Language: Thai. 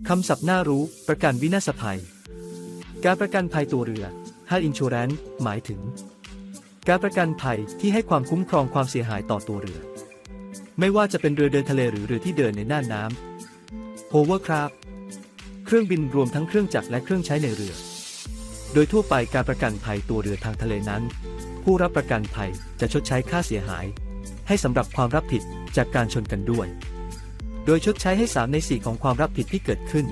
คำศัพท์น่ารู้ประกันวินาศภัยการประกันภัยตัวเรือ Hull Insurance หมายถึงการประกันภัยที่ให้ความคุ้มครองความเสียหายต่อตัวเรือไม่ว่าจะเป็นเรือเดินทะเลหรือเรือที่เดินในน่านน้ำ Hovercraft เครื่องบินรวมทั้งเครื่องจักรและเครื่องใช้ในเรือโดยทั่วไปการประกันภัยตัวเรือทางทะเลนั้นผู้รับประกันภัยจะชดใช้ค่าเสียหายให้สำหรับความรับผิดจากการชนกันด้วยโดยชดใช้ให้3 ใน 4ของความรับผิดที่เกิดขึ้น